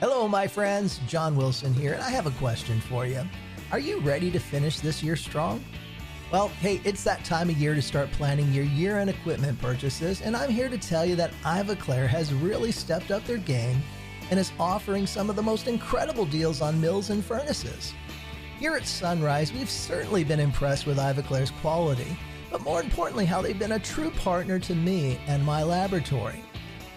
Hello, my friends. John Wilson here, and I have a question for you. Are you ready to finish this year strong? Well, hey, it's that time of year to start planning your year-end equipment purchases, and I'm here to tell you that Ivoclar has really stepped up their game and is offering some of the most incredible deals on mills and furnaces. Here at Sunrise, we've certainly been impressed with Ivoclar's quality, but more importantly, how they've been a true partner to me and my laboratory.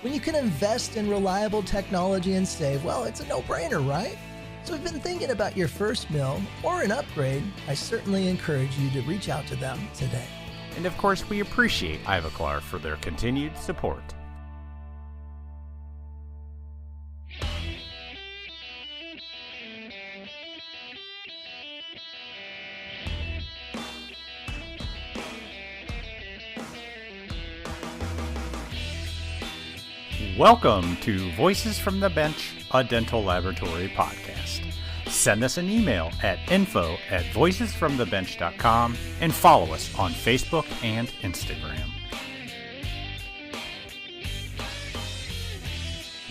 When you can invest in reliable technology and save, well, it's a no-brainer, right? So if you've been thinking about your first mill or an upgrade, I certainly encourage you to reach out to them today. And of course, we appreciate Ivoclar for their continued support. Welcome to Voices from the Bench, a dental laboratory podcast. Send us an email at info@voicesfromthebench.com and follow us on Facebook and Instagram.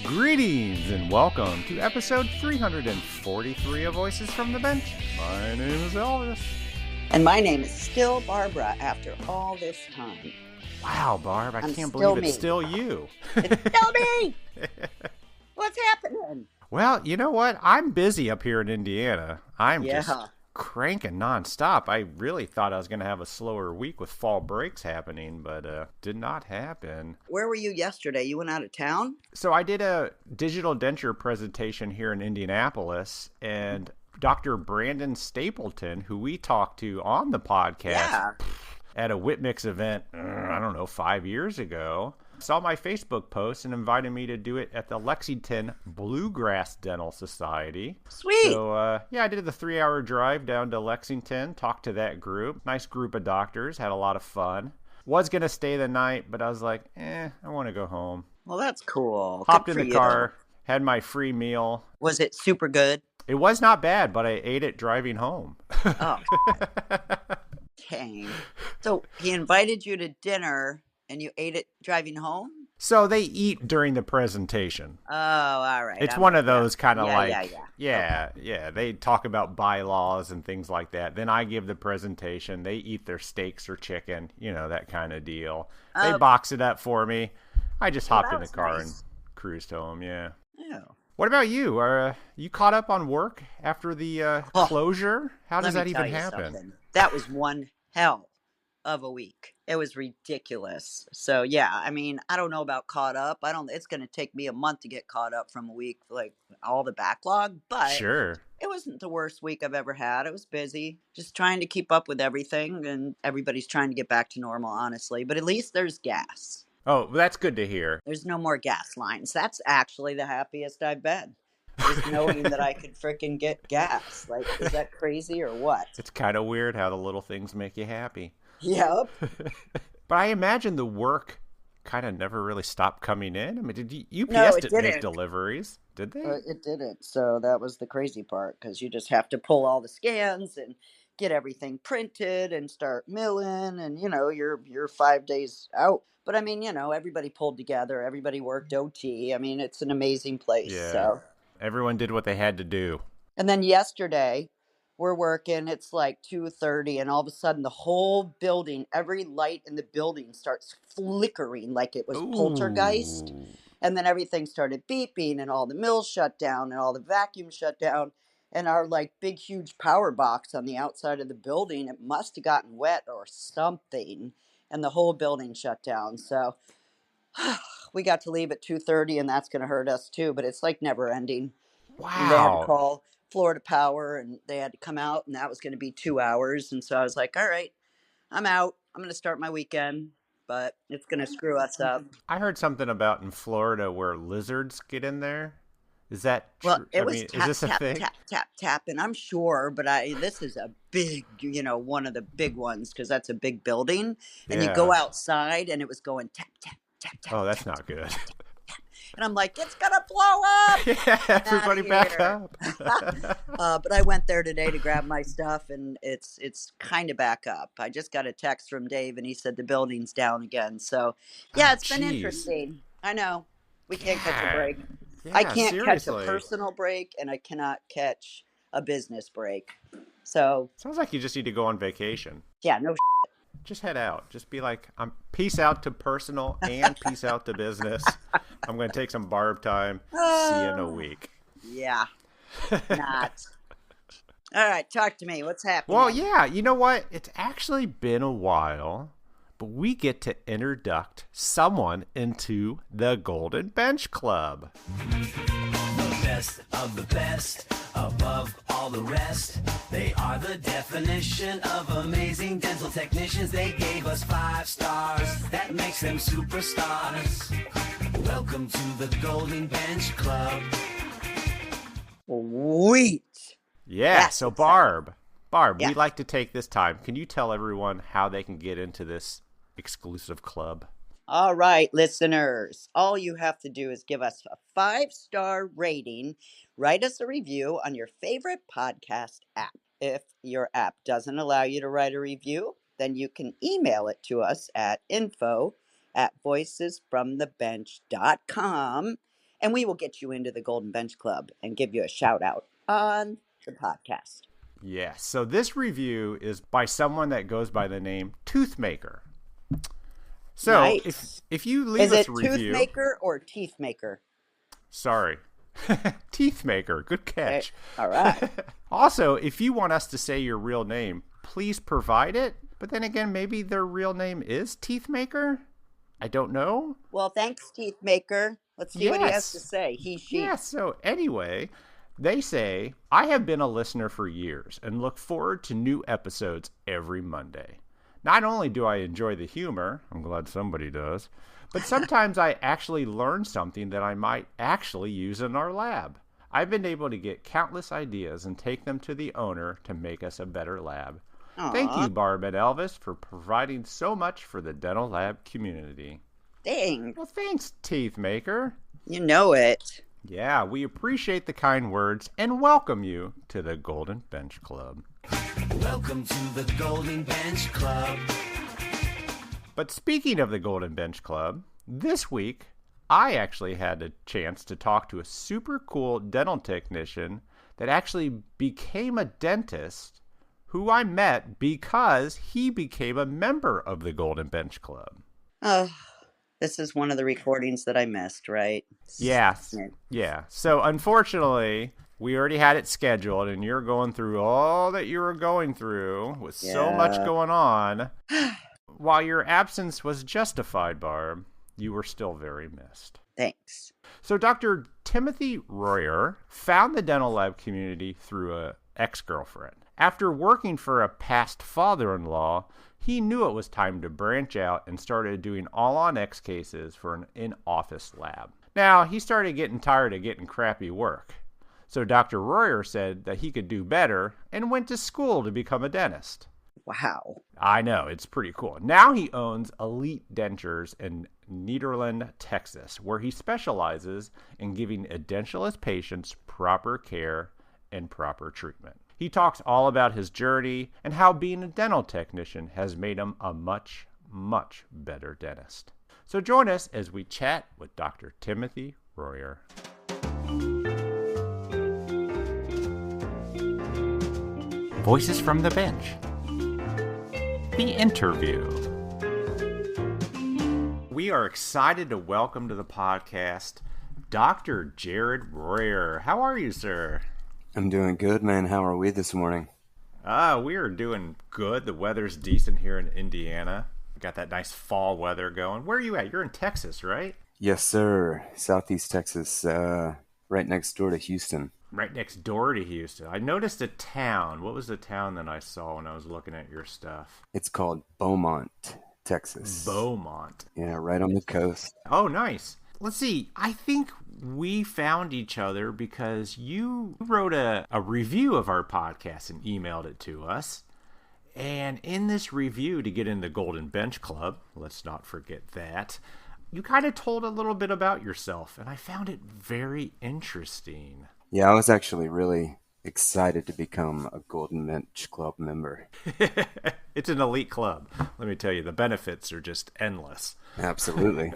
Greetings and welcome to episode 343 of Voices from the Bench. My name is Elvis. And my name is still Barbara after all this time. Wow, Barb, I I'm can't still believe it's me. still you. It's still me! What's happening? Well, you know what? I'm busy up here in Indiana. I'm Yeah. just cranking nonstop. I really thought I was going to have a slower week with fall breaks happening, but did not happen. Where were you yesterday? You went out of town? So I did a digital denture presentation here in Indianapolis, and Dr. Brandon Stapleton, who we talked to on the podcast at a Whitmix event, I don't know, 5 years ago, saw my Facebook post and invited me to do it at the Lexington Bluegrass Dental Society. Sweet. So, I did the 3-hour drive down to Lexington, talked to that group. Nice group of doctors, had a lot of fun. Was going to stay the night, but I was like, I want to go home. Well, that's cool. Hopped Good in for the you. car, had my free meal. Was it super good? It was not bad, but I ate it driving home. Oh. Dang. So he invited you to dinner and you ate it driving home? So they eat during the presentation. Oh, all right. It's one of those kind of Yeah. They talk about bylaws and things like that. Then I give the presentation. They eat their steaks or chicken, that kind of deal. They box it up for me. I just hopped in the car and cruised home, yeah. Oh. What about you? Are you caught up on work after the closure? How does that even happen? Something. That was one hell of a week. It was ridiculous. So yeah, I mean, I don't know about caught up. It's going to take me a month to get caught up from a week, like all the backlog, but Sure. It wasn't the worst week I've ever had. It was busy, just trying to keep up with everything, and everybody's trying to get back to normal, honestly, but at least there's gas. Oh, that's good to hear. There's no more gas lines. That's actually the happiest I've been. Is knowing that I could freaking get gas. Like, is that crazy or what? It's kind of weird how the little things make you happy. Yep. But I imagine the work kind of never really stopped coming in. I mean, UPS No, it didn't make didn't. deliveries, did they? It didn't. So that was the crazy part, because you just have to pull all the scans and get everything printed and start milling, and you're 5 days out. But I mean, everybody pulled together. Everybody worked OT. I mean, it's an amazing place. Yeah. So. Everyone did what they had to do. And then yesterday, we're working, it's like 2:30, and all of a sudden the whole building, every light in the building starts flickering like it was poltergeist. Ooh. And then everything started beeping, and all the mills shut down, and all the vacuums shut down. And our like big, huge power box on the outside of the building, it must have gotten wet or something. And the whole building shut down. So we got to leave at 2:30, and that's going to hurt us too, but it's like never ending. Wow. And they had to call Florida Power, and they had to come out, and that was going to be 2 hours. And so I was like, all right, I'm out. I'm going to start my weekend, but it's going to screw us up. I heard something about in Florida where lizards get in there. Is that true? Well, it was is tap, this a tap, thing? tap, tap, tap, and I'm sure, but this is a big, one of the big ones, because that's a big building, and you go outside, and it was going tap, tap, tap, tap. Oh, that's tap, not good. Tap, tap, tap. And I'm like, it's gonna blow up. Yeah, everybody back up. But I went there today to grab my stuff, and it's kind of back up. I just got a text from Dave, and he said the building's down again. So, yeah, it's been interesting. I know. We can't catch a break. I Yeah, can't catch a seriously. personal break and I cannot catch a business break. So, Sounds like you just need to go on vacation. yeah, no. Just head out. Just be like, I'm peace out to personal and peace out to business. I'm going to take some barb time. See you in a week. Yeah, not. All right, talk to me. What's happening? Well, yeah, you know what? It's actually been a while, but we get to introduce someone into the Golden Bench Club. The best of the best, above all the rest. They are the definition of amazing dental technicians. They gave us 5 stars. That makes them superstars. Welcome to the Golden Bench Club. Sweet. Yeah, That's so exciting. Barb, Yeah. we'd like to take this time. Can you tell everyone how they can get into this exclusive club? All right, listeners. All you have to do is give us a 5-star rating, write us a review on your favorite podcast app. If your app doesn't allow you to write a review, then you can email it to us at info@voicesfromthebench.com, and we will get you into the Golden Bench Club and give you a shout out on the podcast. Yeah, so this review is by someone that goes by the name Toothmaker. So Nice. if you leave Is us it a review, Toothmaker or Teeth Maker? sorry, Teethmaker, good catch. All right. Also, if you want us to say your real name, please provide it. But then again, maybe their real name is Teethmaker. I don't know. Well, thanks, Teeth Maker. Let's see what he has Yes. to say. He, she. Yeah, so anyway, they say, I have been a listener for years and look forward to new episodes every Monday. Not only do I enjoy the humor, I'm glad somebody does, but sometimes I actually learn something that I might actually use in our lab. I've been able to get countless ideas and take them to the owner to make us a better lab. Thank Aw. you, Barb and Elvis, for providing so much for the dental lab community. Dang. Well, thanks, Teeth Maker. You know it. Yeah, we appreciate the kind words and welcome you to the Golden Bench Club. Welcome to the Golden Bench Club. But speaking of the Golden Bench Club, this week I actually had a chance to talk to a super cool dental technician that actually became a dentist who I met because he became a member of the Golden Bench Club. This is one of the recordings that I missed, right? Yeah. So unfortunately, we already had it scheduled, and you're going through all that you were going through with so much Yeah. going on. While your absence was justified, Barb, you were still very missed. Thanks. So Dr. Timothy Royer found the dental lab community through an ex-girlfriend. After working for a past father-in-law, he knew it was time to branch out and started doing all-on-X cases for an in-office lab. Now, he started getting tired of getting crappy work. So Dr. Royer said that he could do better and went to school to become a dentist. Wow. I know, it's pretty cool. Now he owns Elite Dentures in Nederland, Texas, where he specializes in giving edentulous patients proper care and proper treatment. He talks all about his journey and how being a dental technician has made him a much, much better dentist. So join us as we chat with Dr. Timothy Royer. Voices from the Bench. The interview. We are excited to welcome to the podcast Dr. Jared Royer. How are you, sir? I'm doing good, man. How are we this morning? We are doing good. The weather's decent here in Indiana. We got that nice fall weather going. Where are you at? You're in Texas, right? Yes, sir. Southeast Texas, right next door to Houston. Right next door to Houston. I noticed a town. What was the town that I saw when I was looking at your stuff? It's called Beaumont, Texas. Beaumont. Yeah, right on the coast. Oh, nice. Let's see. I think we found each other because you wrote a review of our podcast and emailed it to us. And in this review, to get in the Golden Bench Club, let's not forget that, you kind of told a little bit about yourself, and I found it very interesting. Yeah, I was actually really excited to become a Golden Bench Club member. It's an elite club. Let me tell you, the benefits are just endless. Absolutely.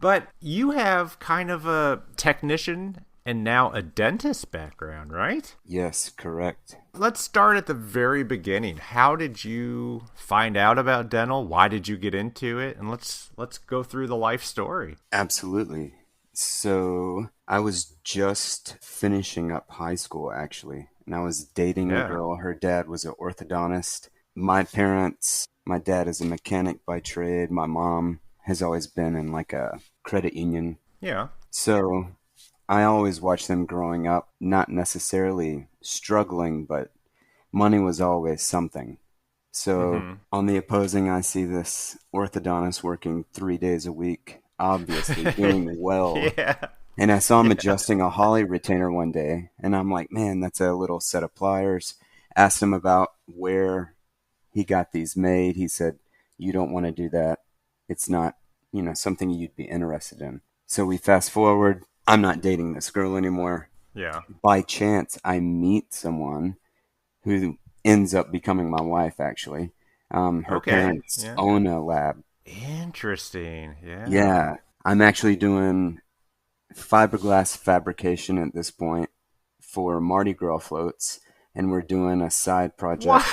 But you have kind of a technician and now a dentist background, right? Yes, correct. Let's start at the very beginning. How did you find out about dental? Why did you get into it? And let's go through the life story. Absolutely. So I was just finishing up high school, actually, and I was dating a girl. Her dad was an orthodontist. My dad is a mechanic by trade. My mom has always been in like a credit union. Yeah. So I always watched them growing up, not necessarily struggling, but money was always something. So on the opposing, I see this orthodontist working 3 days a week, obviously doing well. Yeah. And I saw him adjusting a holly retainer one day, and I'm like, man, that's a little set of pliers. Asked him about where he got these made. He said, you don't want to do that. It's not, something you'd be interested in. So we fast forward. I'm not dating this girl anymore. Yeah. By chance, I meet someone who ends up becoming my wife, actually. Her parents own a lab. Interesting. Yeah. Yeah. I'm actually doing fiberglass fabrication at this point for Mardi Gras floats, and we're doing a side project.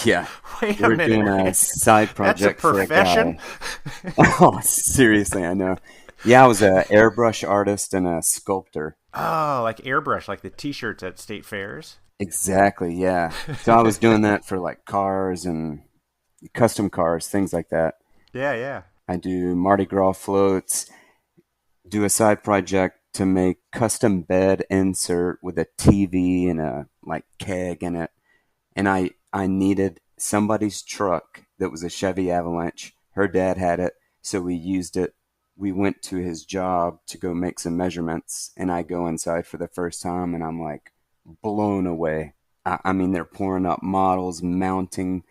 Yeah. Wait a we're minute. doing a side project That's a profession? for a guy. Oh, seriously, I know. Yeah, I was an airbrush artist and a sculptor. Oh, like airbrush, like the T-shirts at state fairs? Exactly, yeah. So I was doing that for like cars and custom cars, things like that. Yeah, yeah. I do Mardi Gras floats, do a side project to make custom bed insert with a TV and a like keg in it. And I needed somebody's truck that was a Chevy Avalanche. Her dad had it, so we used it. We went to his job to go make some measurements, and I go inside for the first time, and I'm like blown away. I mean, they're pouring up models, mounting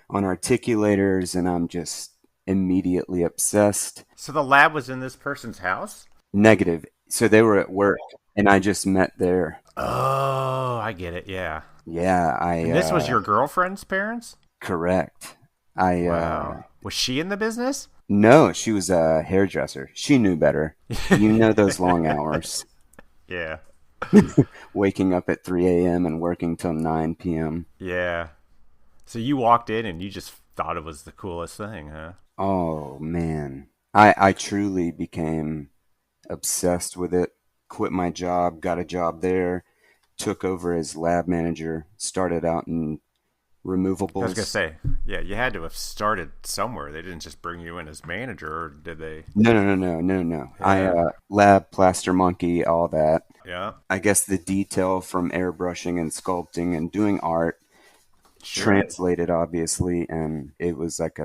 on articulators, and I'm just immediately obsessed. So the lab was in this person's house? Negative. So they were at work, and I just met there. Oh, I get it. Yeah. Yeah, And this was your girlfriend's parents? Correct. Wow. Was she in the business? No, she was a hairdresser. She knew better. You know those long hours. Yeah. Waking up at 3 a.m. and working till 9 p.m. Yeah. So you walked in and you just thought it was the coolest thing, huh? Oh, man. I truly became obsessed with it. Quit my job, got a job there, took over as lab manager, started out in removables. I was going to say, yeah, you had to have started somewhere. They didn't just bring you in as manager, or did they? No. Yeah. I lab, plaster monkey, all that. Yeah. I guess the detail from airbrushing and sculpting and doing art translated, obviously, and it was like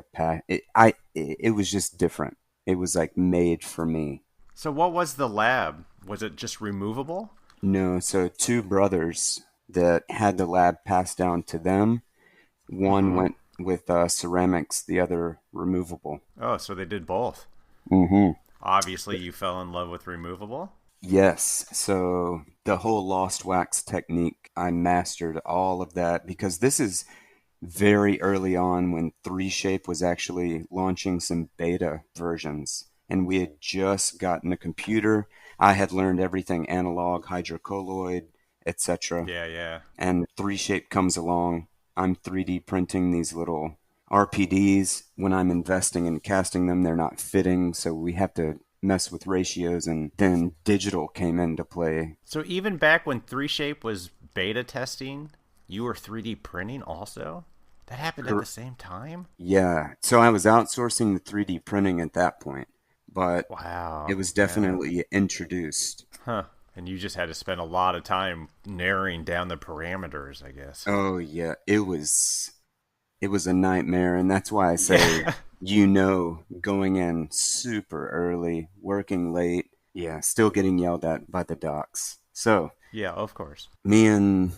it was just different. It was like made for me. So what was the lab? Was it just removable? No, so two brothers that had the lab passed down to them. One went with ceramics, the other removable. Oh, so they did both. Mm-hmm. Obviously, you fell in love with removable? Yes, so the whole lost wax technique, I mastered all of that because this is very early on when 3Shape was actually launching some beta versions. And we had just gotten a computer. I had learned everything analog, hydrocolloid, etc. Yeah. And 3Shape comes along. I'm 3D printing these little RPDs. When I'm investing in casting them, they're not fitting, so we have to mess with ratios, and then digital came into play. So even back when 3Shape was beta testing, you were 3D printing also? That happened at the same time? Yeah. So I was outsourcing the 3D printing at that point, but wow, it was definitely introduced. Huh. And you just had to spend a lot of time narrowing down the parameters, I guess. Oh, yeah. It was a nightmare, and that's why I say, going in super early, working late, still getting yelled at by the docs. So, yeah, of course. Me and,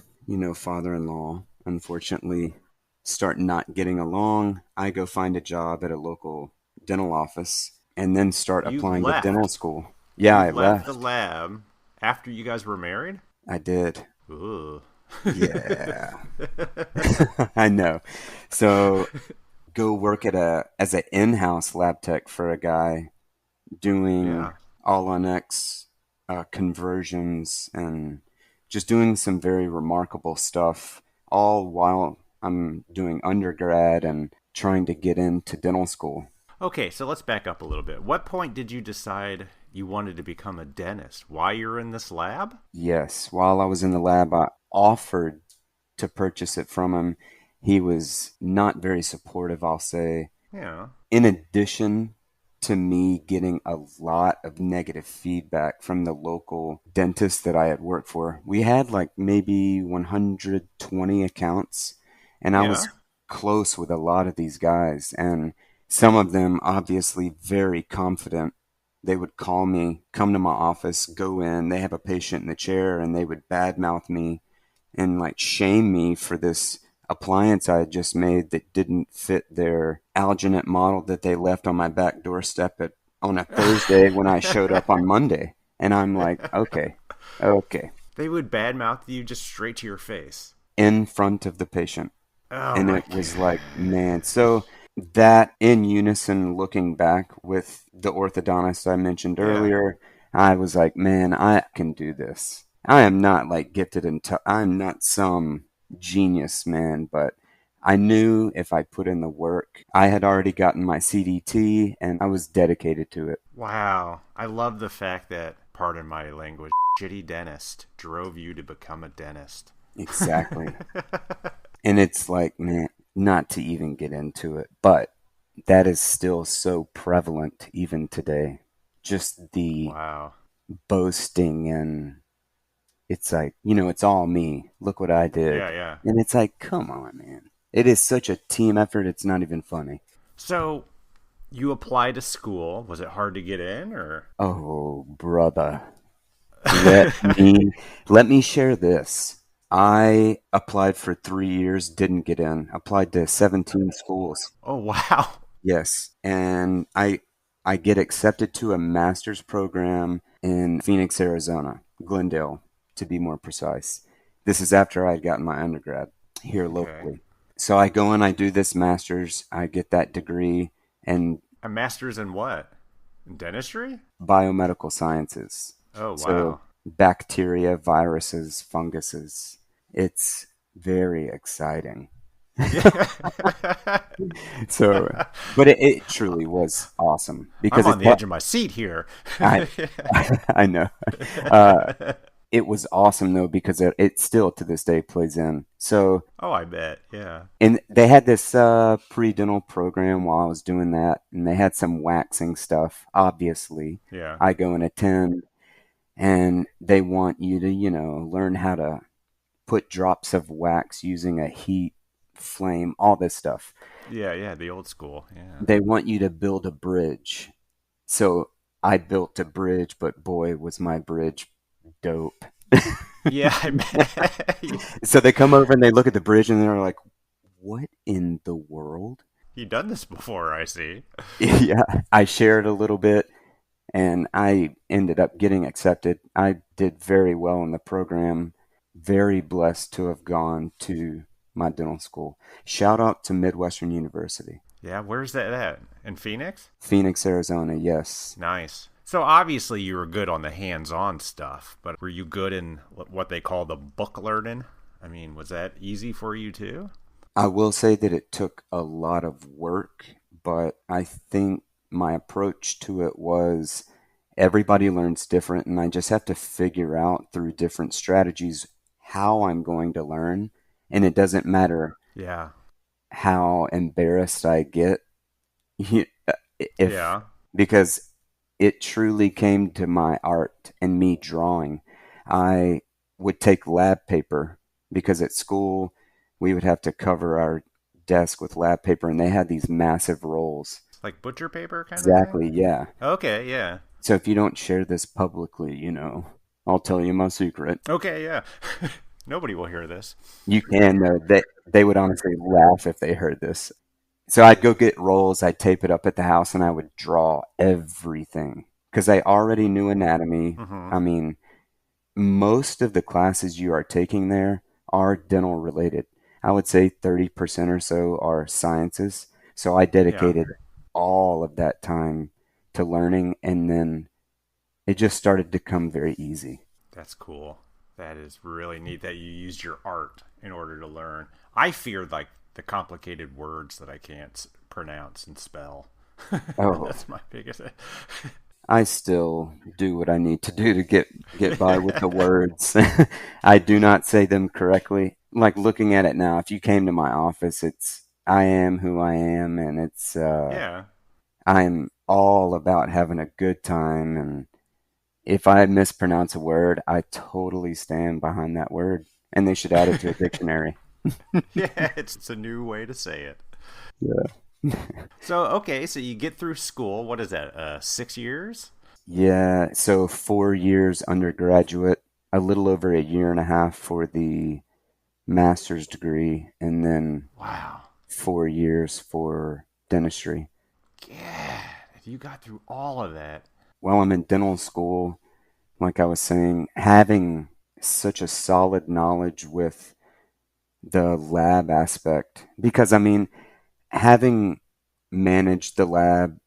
father-in-law, unfortunately, start not getting along. I go find a job at a local dental office and then start applying to dental school. Yeah, I left the lab after you guys were married? I did. Ooh. Yeah. I know. So go work as an in-house lab tech for a guy doing Yeah. all on X conversions and just doing some very remarkable stuff, all while I'm doing undergrad and trying to get into dental school. Okay, so let's back up a little bit. What point did you decide you wanted to become a dentist? Why you're in this lab? Yes, while I was in the lab, I offered to purchase it from him. He was not very supportive, I'll say. Yeah. In addition to me getting a lot of negative feedback from the local dentist that I had worked for, we had like maybe 120 accounts, and I Yeah. was close with a lot of these guys, and some of them obviously very confident. They would call me, come to my office, go in, they have a patient in the chair, and they would badmouth me and like shame me for this appliance I had just made that didn't fit their alginate model that they left on my back doorstep on a Thursday when I showed up on Monday. And I'm like, okay, okay, They would badmouth you just straight to your face. in front of the patient. Oh And my it was god. like, man, so that in unison looking back with the orthodontist I mentioned Yeah. earlier, I was like, man, I can do this. I am not like gifted and I'm not some genius, man, but I knew if I put in the work, I had already gotten my CDT and I was dedicated to it. Wow. I love the fact that, pardon my language, shitty dentist drove you to become a dentist. Exactly. And it's like, man, not to even get into it, but that is still so prevalent even today. Just the Wow. boasting, and it's like, it's all me. Look what I Yeah, did. yeah. And it's like, come on, man. It is such a team effort, it's not even funny. So, you applied to school. Was it hard to get in or? Oh, brother. Let me let me share this. I applied for 3 years, didn't get in. Applied to 17 schools. Oh, wow. Yes, and I get accepted to a master's program in Phoenix, Arizona, Glendale, to be more precise. This is after I had gotten my undergrad here Okay. locally. So I go and I do this master's, I get that degree in A master's in what? In dentistry? biomedical sciences. Oh, So wow. bacteria, viruses, funguses. It's very exciting. Yeah. So, but it truly was awesome I'm because on the edge of my seat here. I I know. Uh, it was awesome though because it still to this day plays in. So, Oh, I bet. Yeah. and they had this pre-dental program while I was doing that, and they had some waxing stuff. Obviously, Yeah. I go and attend, and they want you to, learn how to put drops of wax using a heat flame, all this stuff. Yeah, yeah, the old school. Yeah. They want you to build a bridge. So I built a bridge, but boy, was my bridge dope. Yeah, I bet. So they come over and they look at the bridge and they're like, what in the world? You done this before, I see. Yeah, I shared a little bit and I ended up getting accepted. I did very well in the program. Very blessed to have gone to my dental school. Shout out to Midwestern University, Yeah, where's that at? In Phoenix? Phoenix, Arizona. Yes. Nice. So obviously you were good on the hands-on stuff, but were you good in what they call the book learning? I mean, was that easy for you too? I will say that it took a lot of work, but I think my approach to it was everybody learns different, and I just have to figure out through different strategies how I'm going to learn. And it doesn't matter Yeah. how embarrassed I get, if Yeah. because it truly came to my art and me drawing. I would take lab paper because at school we would have to cover our desk with lab paper, and they had these massive rolls. Like butcher paper kind of thing? Exactly, yeah. Okay, yeah. So if you don't share this publicly, I'll tell you my secret. Okay, yeah. Nobody will hear this. You can, though. They would honestly laugh if they heard this. So I'd go get rolls, I'd tape it up at the house, and I would draw everything because I already knew anatomy. Mm-hmm. I mean, most of the classes you are taking there are dental related. I would say 30% or so are sciences. So I Yeah. dedicated all of that time to learning, and then it just started to come very easy. That's cool. That is really neat that you used your art in order to learn. I feared like the complicated words that I can't pronounce and spell. Oh, That's my biggest. I still do what I need to do to get by with the words. I do not say them correctly. Like looking at it now, if you came to my office, it's I am who I am, and it's Yeah. I'm all about having a good time. And if I mispronounce a word, I totally stand behind that word, and they should add it to a dictionary. Yeah, it's a new way to say it. Yeah. So, okay, so you get through school. What is that? 6 years? Yeah, so 4 years undergraduate, a little over a year and a half for the master's degree, and then Wow. 4 years for dentistry. Yeah, if you got through all of that. While I'm in dental school, like I was saying, having such a solid knowledge with the lab aspect, because I mean, having managed the lab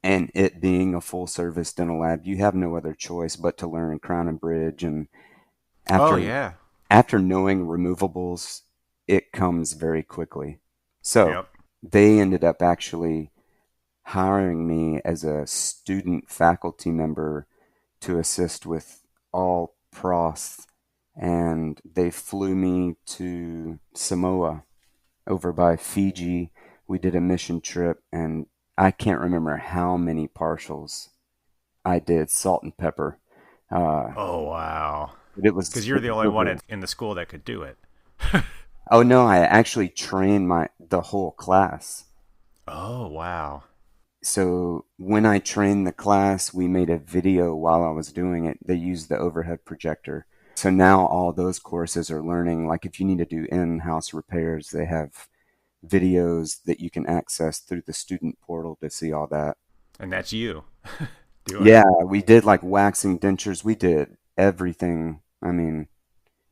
and it being a full service dental lab, you have no other choice but to learn crown and bridge. And Oh, after yeah. after knowing removables, it comes very quickly. So Yep. they ended up actually hiring me as a student faculty member to assist with all pros, and they flew me to Samoa over by Fiji. We did a mission trip, and I can't remember how many partials I did, salt and pepper. Oh, wow. But it was Because you're the only one over. in the school that could do it. Oh no, I actually trained the whole class. Oh, wow. So when I trained the class, we made a video while I was doing it. They used the overhead projector. So now all those courses are learning, like if you need to do in-house repairs, they have videos that you can access through the student portal to see all that. And that's you doing Yeah, it. we did like waxing dentures. We did everything. I mean,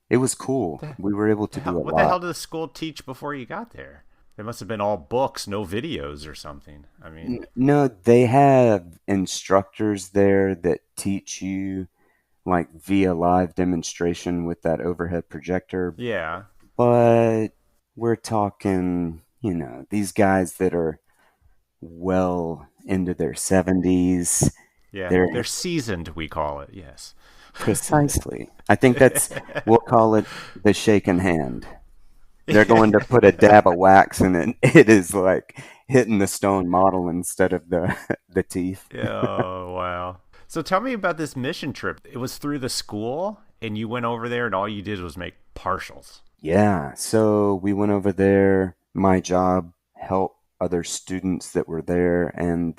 it was cool. We were able to do a What the hell lot. did the school teach before you got there? They must have been all books, no videos or something. I mean, No, they have instructors there that teach you like via live demonstration with that overhead projector, yeah. but we're talking, these guys that are well into their 70s. Yeah. They're They're seasoned, we call it. Yes. precisely. I think we'll call it the shaken hand. They're going to put a dab of wax in it. It is like hitting the stone model instead of the the teeth. Oh, wow. So tell me about this mission trip. It was through the school, and you went over there, and all you did was make partials. Yeah, so we went over there. My job helped other students that were there, and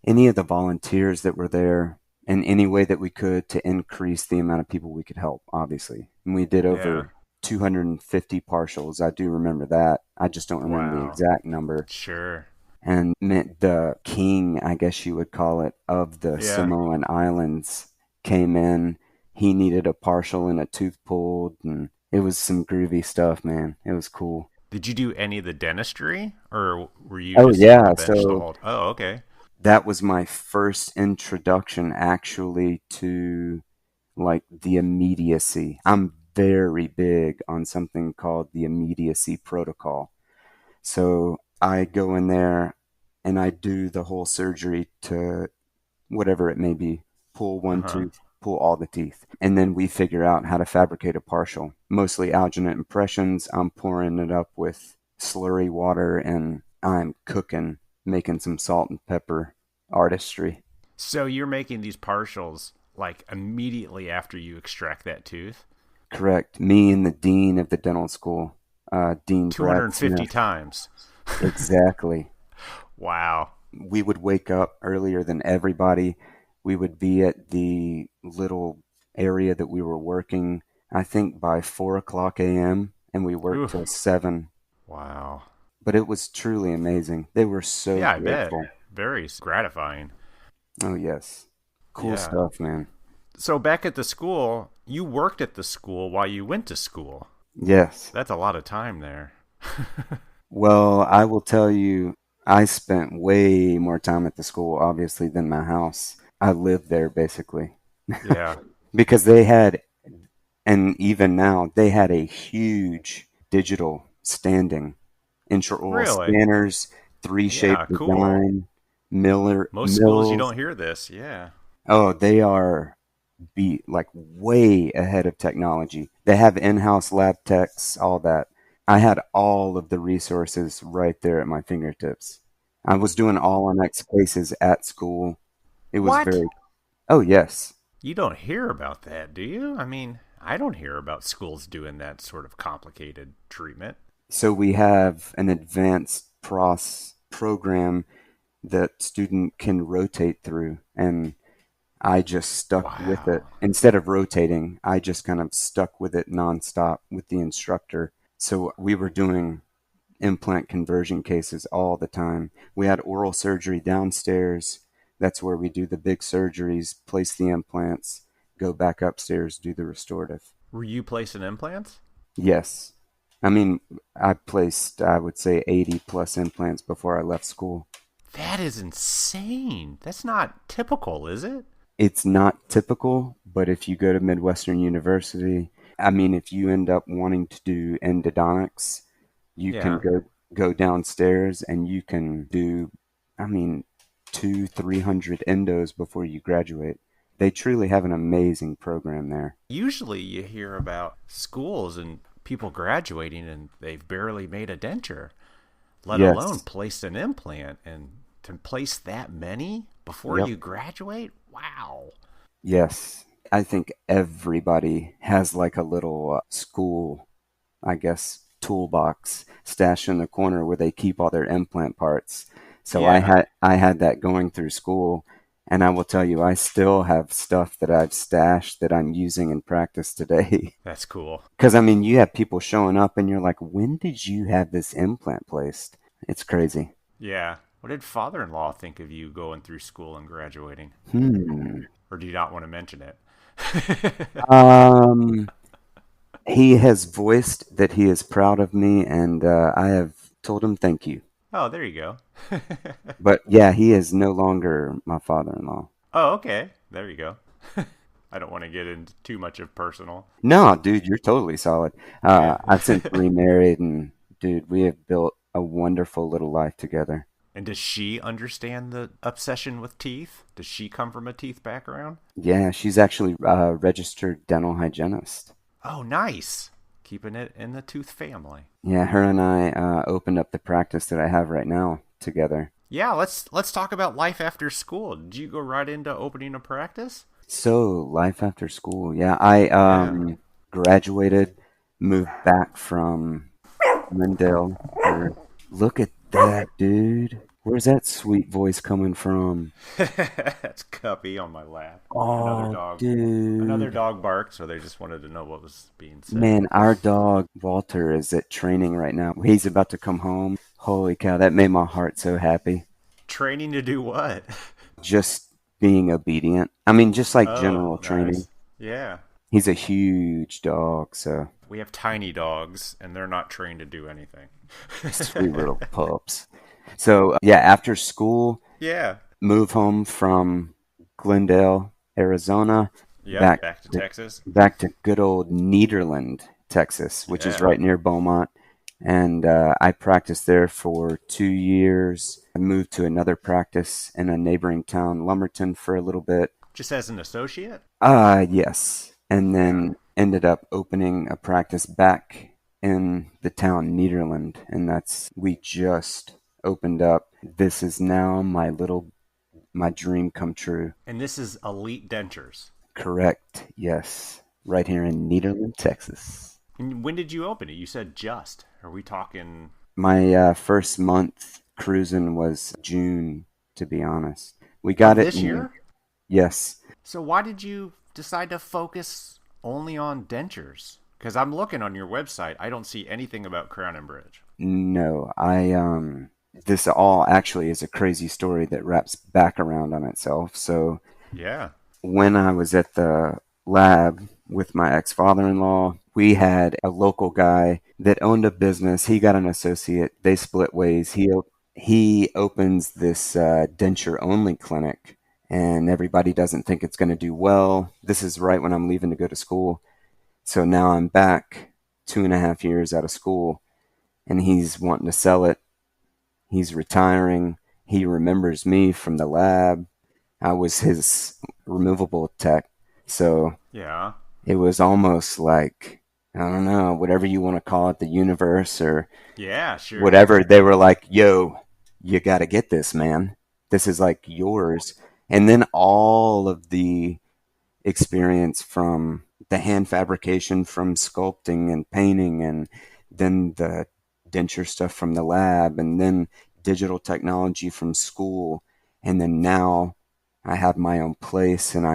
any of the volunteers that were there in any way that we could to increase the amount of people we could help, obviously. And we did Yeah. over 250 partials. I do remember that. I just don't remember the Wow. exact number. Sure. And meant the king, I guess you would call it, of the Yeah. Samoan Islands came in. He needed a partial and a tooth pulled, and it was some groovy stuff, man. It was cool. Did you do any of the dentistry, or were you Oh just on yeah, the bench the so whole? Oh, okay. that was my first introduction actually to like the immediacy. I'm very big on something called the immediacy protocol. So I go in there and I do the whole surgery to whatever it may be, pull Uh one huh. tooth, pull all the teeth. And then we figure out how to fabricate a partial. Mostly alginate impressions. I'm pouring it up with slurry water and I'm cooking, making some salt and pepper artistry. So you're making these partials like immediately after you extract that tooth, Correct. Me and the dean of the dental school, Dean Brad 250 Smith. times. Exactly. Wow. We would wake up earlier than everybody. We would be at the little area that we were working, I think by 4 o'clock a.m., and we worked till Oof. 7. Wow. But it was truly amazing. They were so Yeah, I bet. grateful. Very gratifying. Oh, yes. Cool Yeah. stuff, man. So back at the school, you worked at the school while you went to school. Yes. That's a lot of time there. Well, I will tell you, I spent way more time at the school, obviously, than my house. I lived there basically Yeah. because they had, and even now, they had a huge digital standing, intraoral Really? scanners, three-shape Yeah, cool. design, Miller Most schools you mills. don't hear this. Yeah. Oh, they are like way ahead of technology. They have in-house lab techs, all that. I had all of the resources right there at my fingertips. I was doing all on X cases at school. It was What? very, oh yes. You don't hear about that, do you? I mean, I don't hear about schools doing that sort of complicated treatment. So we have an advanced pros program that student can rotate through, and I just stuck with it. Wow. Instead of rotating, I just kind of stuck with it nonstop with the instructor. So we were doing implant conversion cases all the time. We had oral surgery downstairs. That's where we do the big surgeries, place the implants, go back upstairs, do the restorative. Were you placing implants? Yes. I mean, I placed, I would say, 80 plus implants before I left school. That is insane. That's not typical, is it? It's not typical, but if you go to Midwestern University, I mean, if you end up wanting to do endodontics, you can Yeah. go downstairs and you can do, I mean, 300 endos before you graduate. They truly have an amazing program there. Usually you hear about schools and people graduating and they've barely made a denture, let alone Yes. placed an implant. And to place that many before Yep. you graduate? Wow. Yes. I think everybody has like a little school, I guess, toolbox stashed in the corner where they keep all their implant parts. So Yeah, I had that going through school, and I will tell you, I still have stuff that I've stashed that I'm using in practice today. that's cool. Because I mean, you have people showing up, and you're like, when did you have this implant placed? It's crazy. Yeah. What did father-in-law think of you going through school and graduating? Hmm. Or do you not want to mention it? Um, he has voiced that he is proud of me, and I have told him thank you. Oh, there you go. But yeah, he is no longer my father-in-law. Oh, okay. There you go. I don't want to get into too much of personal. No, dude, you're totally solid. Yeah. I've since remarried, and dude, we have built a wonderful little life together. And does she understand the obsession with teeth? Does she come from a teeth background? Yeah, she's actually a registered dental hygienist. Oh, nice. Keeping it in the tooth family. Yeah, her and I opened up the practice that I have right now together. Yeah, let's talk about life after school. Did you go right into opening a practice? So, life after school. Yeah, I Yeah. graduated, moved back from Glendale. Look at that, dude. Where's that sweet voice coming from? That's Cuppy on my lap. Another Oh, dog. Another dude. dog barked, so they just wanted to know what was being said. Man, our dog Walter is at training right now. He's about to come home. Holy cow, that made my heart so happy. Training to do what? Just being obedient. I mean, just like Oh, general training. nice. Yeah. He's a huge dog, so We have tiny dogs, and they're not trained to do anything. sweet little pups. So, yeah, after school, Yeah. move home from Glendale, Arizona, Yep. back Back to to, Texas. back to good old Nederland, Texas, which is Yeah. right near Beaumont. And I practiced there for 2 years. I moved to another practice in a neighboring town, Lumberton, for a little bit. Just as an associate? Yes. And Yeah. then ended up opening a practice back in the town Nederland. And we just opened up. This is now my dream come true. And this is Elite Dentures. Correct. Yes. Right here in Nederland, Texas. And when did you open it? You said just. Are we talking? My first month cruising was June, to be honest. We got Of it this year? yes. So why did you decide to focus only on dentures? Because I'm looking on your website. I don't see anything about crown and bridge. No, this all actually is a crazy story that wraps back around on itself. So Yeah. when I was at the lab with my ex-father-in-law, we had a local guy that owned a business. He got an associate. They split ways. he opens this denture only clinic, and everybody doesn't think it's going to do well. This is right when I'm leaving to go to school. So now I'm back 2.5 years out of school, and he's wanting to sell it. He's retiring. He remembers me from the lab. I was his removable tech. So Yeah. it was almost like, I don't know, whatever you want to call it, the universe or Yeah, sure. whatever. They were like, yo, you got to get this, man. This is like yours. And then all of the experience from the hand fabrication, from sculpting and painting, and then the denture stuff from the lab, and then digital technology from school. And then now I have my own place, and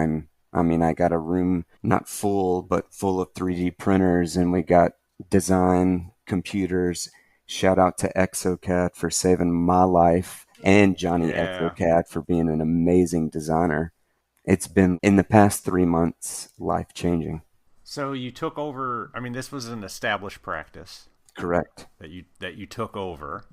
I got a room not full, but full of 3D printers, and we got design computers. Shout out to ExoCAD for saving my life, and Johnny Yeah. ExoCAD for being an amazing designer. It's been, in the past 3 months, life changing. So you took over. I mean, this was an established practice Correct. that you took over.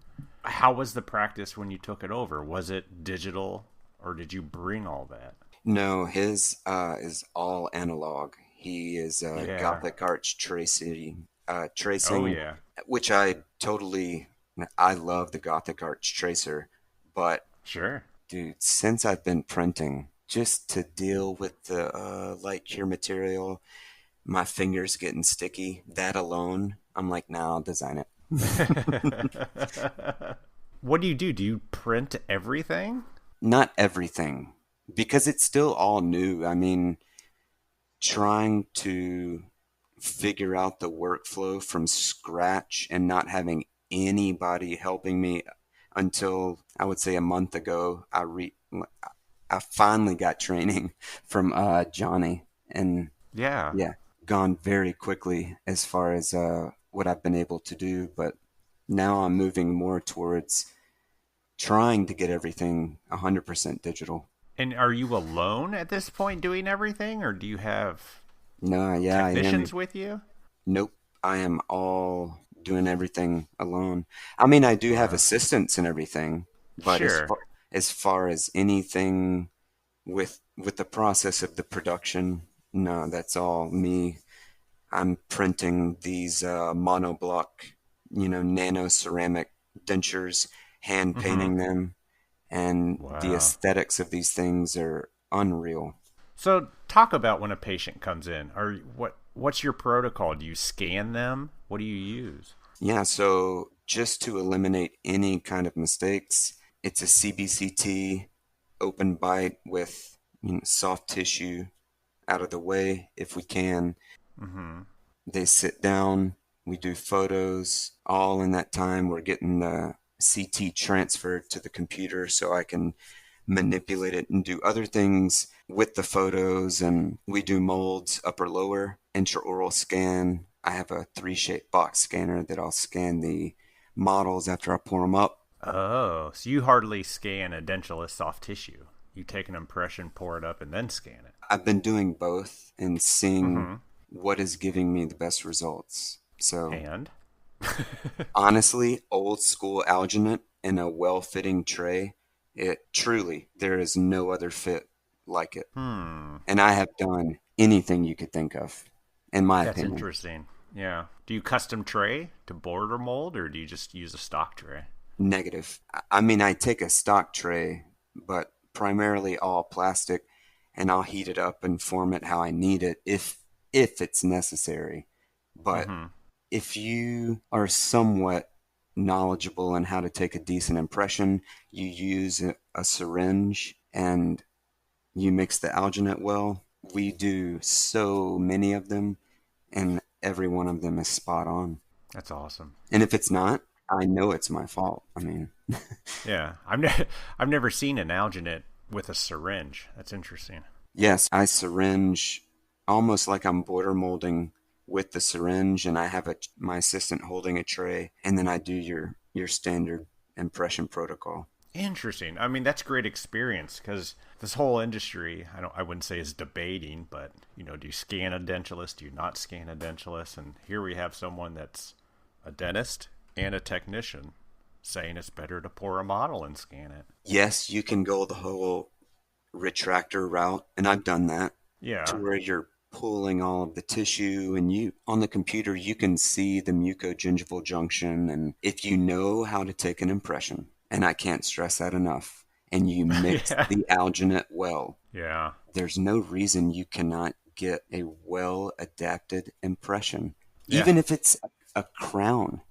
How was the practice when you took it over? Was it digital, or did you bring all that? No, his is all analog. He is Yeah. Gothic arch tracing, Oh tracing, yeah. which I love the Gothic arch tracer, but Sure. dude, since I've been printing, just to deal with the light cure material, my fingers getting sticky, that alone, I'm like, nah, I'll design it. What do you do? Do you print everything? Not everything, because it's still all new. I mean, trying to figure out the workflow from scratch and not having anybody helping me until I would say a month ago, I finally got training from Johnny, and Yeah. yeah, gone very quickly as far as what I've been able to do. But now I'm moving more towards trying to get everything 100% digital. And are you alone at this point doing everything, or do you have No, yeah, I am. technicians with you? Nope, I am all doing everything alone. I mean, I do have Wow. assistants and everything, but Sure. as far as anything with the process of the production, no, that's all me. I'm printing these monoblock, nano ceramic dentures, hand Mm-hmm. painting them, and the Wow. aesthetics of these things are unreal. So talk about when a patient comes in. What's your protocol? Do you scan them? What do you use? Yeah, so just to eliminate any kind of mistakes, it's a CBCT open bite with soft tissue out of the way if we can. Mm-hmm. They sit down, we do photos. All in that time, we're getting the CT transferred to the computer so I can manipulate it and do other things with the photos. And we do molds, upper lower, intraoral scan. I have a 3-shape box scanner that I'll scan the models after I pour them up. Oh, so you hardly scan a dentulous soft tissue. You take an impression, pour it up, and then scan it. I've been doing both and seeing Mm-hmm. what is giving me the best results. So And? honestly, old school alginate in a well-fitting tray, it truly, there is no other fit like it. Hmm. And I have done anything you could think of, in my That's opinion. interesting. Yeah. Do you custom tray to border mold, or do you just use a stock tray? Negative. I mean, I take a stock tray, but primarily all plastic, and I'll heat it up and form it how I need it if it's necessary. But Mm-hmm. if you are somewhat knowledgeable on how to take a decent impression, you use a syringe and you mix the alginate well. We do so many of them, and every one of them is spot on. That's awesome. And if it's not, I know it's my fault. I mean, Yeah. I've never seen an alginate with a syringe. That's interesting. yes, I syringe almost like I'm border molding with the syringe, and I have my assistant holding a tray, and then I do your standard impression protocol. Interesting. I mean, that's great experience because this whole industry, I wouldn't say is debating, but do you scan a dentulous? Do you not scan a dentulous? And here we have someone that's a dentist and a technician saying it's better to pour a model and scan it. Yes, you can go the whole retractor route, and I've done that. Yeah. To where you're pulling all of the tissue, and you on the computer you can see the mucogingival junction, and if you know how to take an impression, and I can't stress that enough, and you mix Yeah. the alginate well, Yeah. there's no reason you cannot get a well adapted impression, Yeah. even if it's a crown.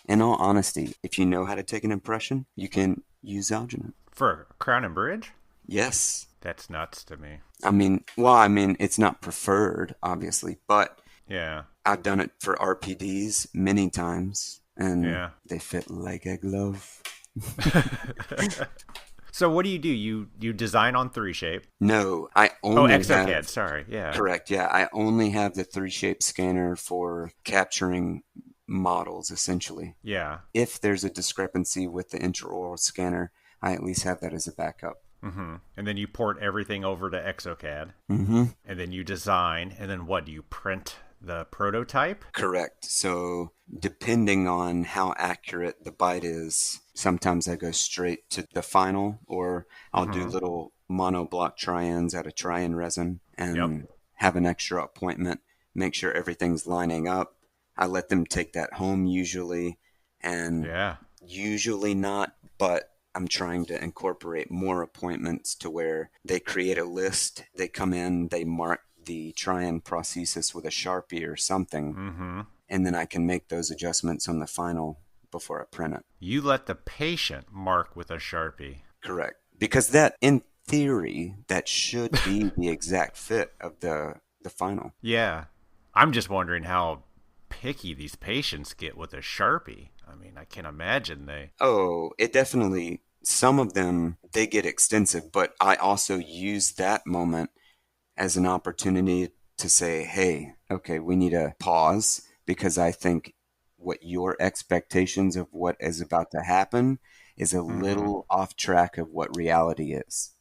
In all honesty, if you know how to take an impression, you can use alginate. For crown and bridge? Yes. That's nuts to me. I mean, it's not preferred, obviously, but Yeah. I've done it for RPDs many times, and Yeah. they fit like a glove. So what do? You design on 3Shape. No, I only ExoCAD, have... sorry. Yeah. Correct, yeah. I only have the 3Shape scanner for capturing models, essentially. Yeah. If there's a discrepancy with the intraoral scanner, I at least have that as a backup. Mm-hmm. And then you port everything over to ExoCAD. Mm-hmm. And then you design, and then what? Do you print the prototype? Correct. So depending on how accurate the bite is, sometimes I go straight to the final, or I'll do little monoblock try-ins out of try-in resin and have an extra appointment, make sure everything's lining up. I let them take that home usually, and usually not, but I'm trying to incorporate more appointments to where they create a list, they come in, they mark the try-in prosthesis with a Sharpie or something, and then I can make those adjustments on the final before I print it. You let the patient mark with a Sharpie. Correct. Because that, in theory, that should be the exact fit of the final. Yeah. I'm just wondering how picky these patients get with a Sharpie. I mean, I can imagine they... Oh, it definitely... Some of them, they get extensive, but I also use that moment as an opportunity to say, hey, okay, we need a pause, because I think what your expectations of what is about to happen is a little off track of what reality is.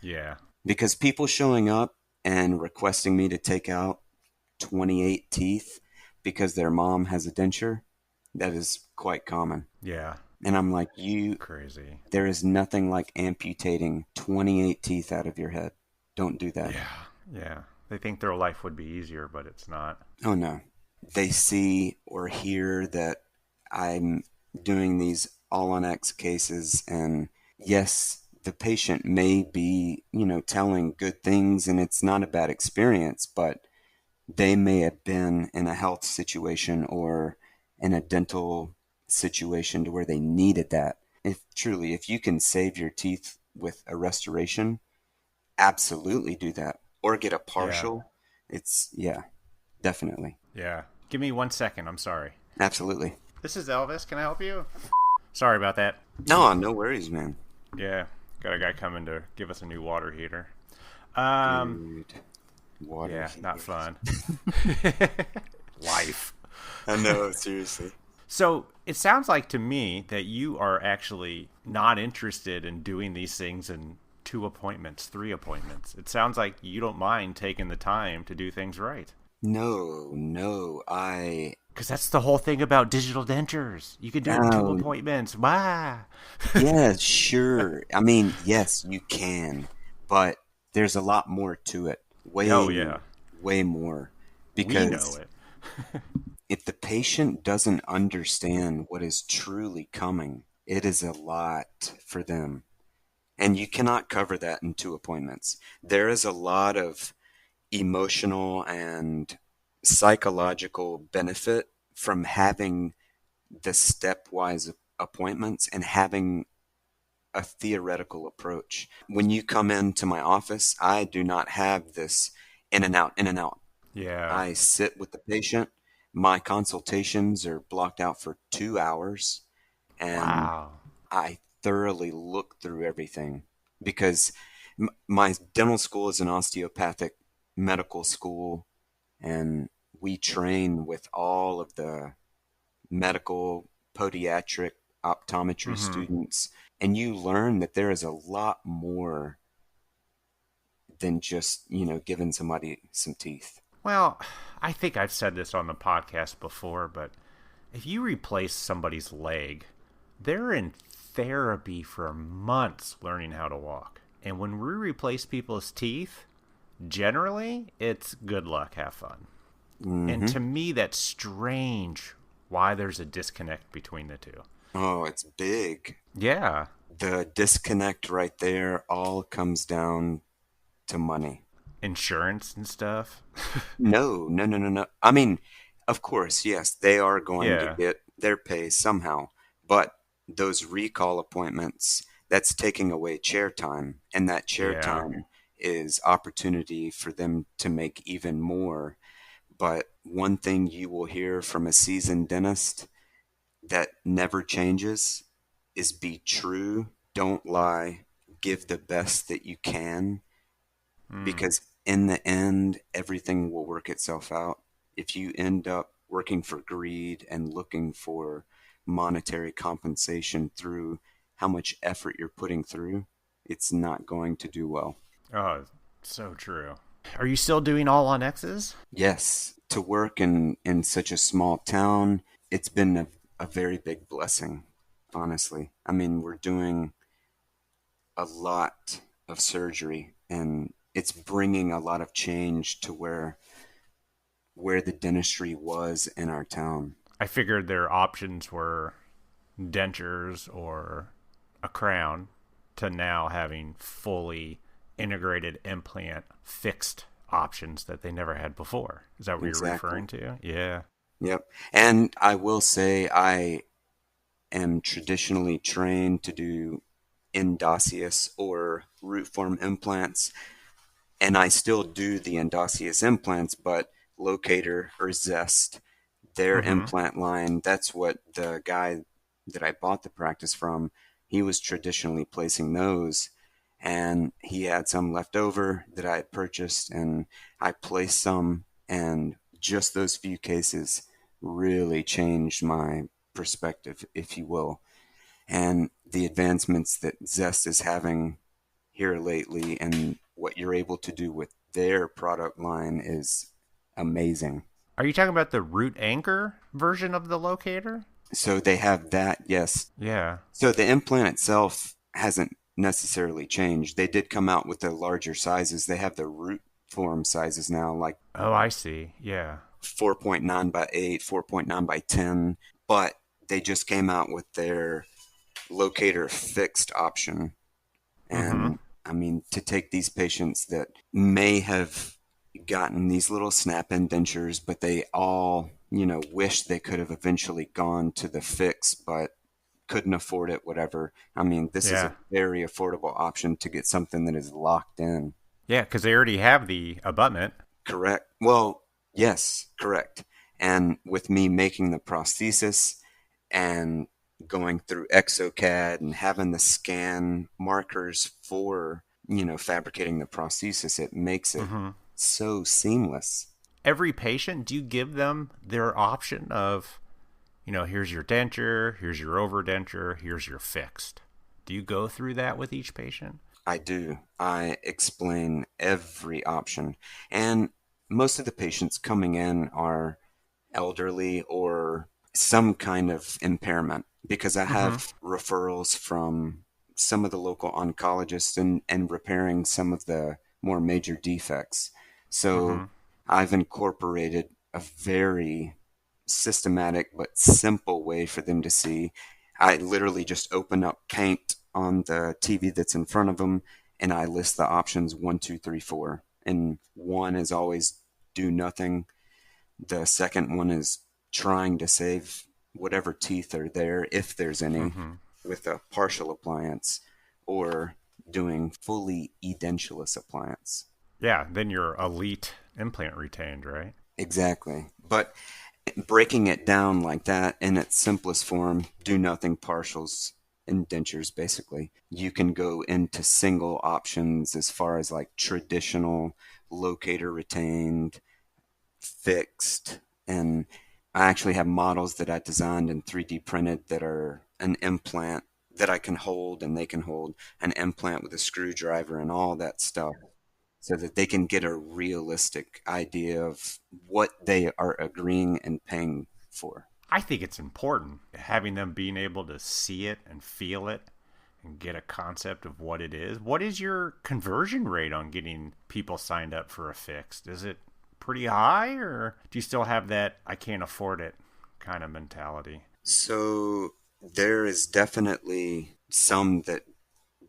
Yeah. Because people showing up and requesting me to take out 28 teeth because their mom has a denture, that is quite common. Yeah. And I'm like, crazy. There is nothing like amputating 28 teeth out of your head. Don't do that. Yeah. They think their life would be easier, but it's not. Oh, no. They see or hear that I'm doing these all-on-X cases, and yes, the patient may be, telling good things, and it's not a bad experience, but they may have been in a health situation or in a dental situation to where they needed that. If you can save your teeth with a restoration, absolutely do that. Or get a partial. Definitely. Yeah. Give me 1 second. I'm sorry. Absolutely. This is Elvis. Can I help you? Sorry about that. No worries, man. Yeah. Got a guy coming to give us a new water heater. Dude. Water yeah, heaters. not fun. Life. I know, seriously. So it sounds like to me that you are actually not interested in doing these things in 2 appointments, 3 appointments. It sounds like you don't mind taking the time to do things right. No, because that's the whole thing about digital dentures. You can do it in 2 appointments. Wow. Yeah, sure. I mean, yes, you can, but there's a lot more to it. Way more. Because we know it. if the patient doesn't understand what is truly coming, it is a lot for them. And you cannot cover that in 2 appointments. There is a lot of emotional and psychological benefit from having the stepwise appointments and having a theoretical approach. When you come into my office, I do not have this in and out. Yeah. I sit with the patient. My consultations are blocked out for 2 hours, and I thoroughly look through everything, because my dental school is an osteopathic medical school, and we train with all of the medical, podiatric, optometry students, and you learn that there is a lot more than just, giving somebody some teeth. Well, I think I've said this on the podcast before, but if you replace somebody's leg they're in therapy for months learning how to walk. And when we replace people's teeth, generally, it's good luck, have fun. And Mm-hmm. to me, that's strange why there's a disconnect between the two. Oh, it's big. Yeah. The disconnect right there all comes down to money. Insurance and stuff. No, no, no, no, no. I mean, of course, yes, they are going to Yeah. get their pay somehow, but those recall appointments, that's taking away chair time, and that chair Yeah. time is opportunity for them to make even more. But one thing you will hear from a seasoned dentist that never changes is be true, don't lie, give the best that you can, Mm. because in the end, everything will work itself out. If you end up working for greed and looking for monetary compensation through how much effort you're putting through, it's not going to do well. Oh, so true. Are you still doing all on X's? Yes, to work in such a small town, it's been a very big blessing, honestly. I mean, we're doing a lot of surgery, and it's bringing a lot of change to where the dentistry was in our town. I figured their options were dentures or a crown to now having fully integrated implant fixed options that they never had before. Is that what you're Exactly. referring to? Yeah. Yep. And I will say I am traditionally trained to do endosseous or root form implants, and I still do the endosseous implants, but locator or zest, their Mm-hmm. implant line, that's what the guy that I bought the practice from, he was traditionally placing those. And he had some left over that I had purchased, and I placed some, and just those few cases really changed my perspective, if you will. And the advancements that Zest is having here lately and what you're able to do with their product line is amazing. Are you talking about the root anchor version of the locator? So they have that, yes. Yeah. So the implant itself hasn't necessarily changed. They did come out with the larger sizes. They have the root form sizes now, like Oh, I see. Yeah. 4.9 by 8, 4.9 by 10, but they just came out with their locator fixed option. Mm-hmm. And I mean, to take these patients that may have gotten these little snap-in dentures, but they all, wish they could have eventually gone to the fix, but couldn't afford it, whatever. I mean, this is a Yeah. very affordable option to get something that is locked in. Yeah, because they already have the abutment. Correct. Well, yes, correct. And with me making the prosthesis and going through exocad and having the scan markers for fabricating the prosthesis, it makes it Mm-hmm. so seamless. Every patient, do you give them their option of, here's your denture, here's your overdenture, here's your fixed? Do you go through that with each patient? I do. I explain every option, and most of the patients coming in are elderly or some kind of impairment, because I Mm-hmm. have referrals from some of the local oncologists and repairing some of the more major defects. So Mm-hmm. I've incorporated a very systematic but simple way for them to see. I literally just open up Paint on the TV that's in front of them, and I list the options 1, 2, 3, 4. And one is always do nothing. The second one is trying to save whatever teeth are there, if there's any, Mm-hmm. with a partial appliance, or doing fully edentulous appliance. Yeah, then your elite implant retained, right? Exactly. But breaking it down like that in its simplest form, do nothing partials and dentures, basically. You can go into single options as far as like traditional locator retained, fixed, and I actually have models that I designed and 3D printed that are an implant that I can hold, and they can hold an implant with a screwdriver and all that stuff, so that they can get a realistic idea of what they are agreeing and paying for. I think it's important having them being able to see it and feel it and get a concept of what it is. What is your conversion rate on getting people signed up for a fixed? Is it pretty high, or do you still have that I can't afford it kind of mentality? So there is definitely some that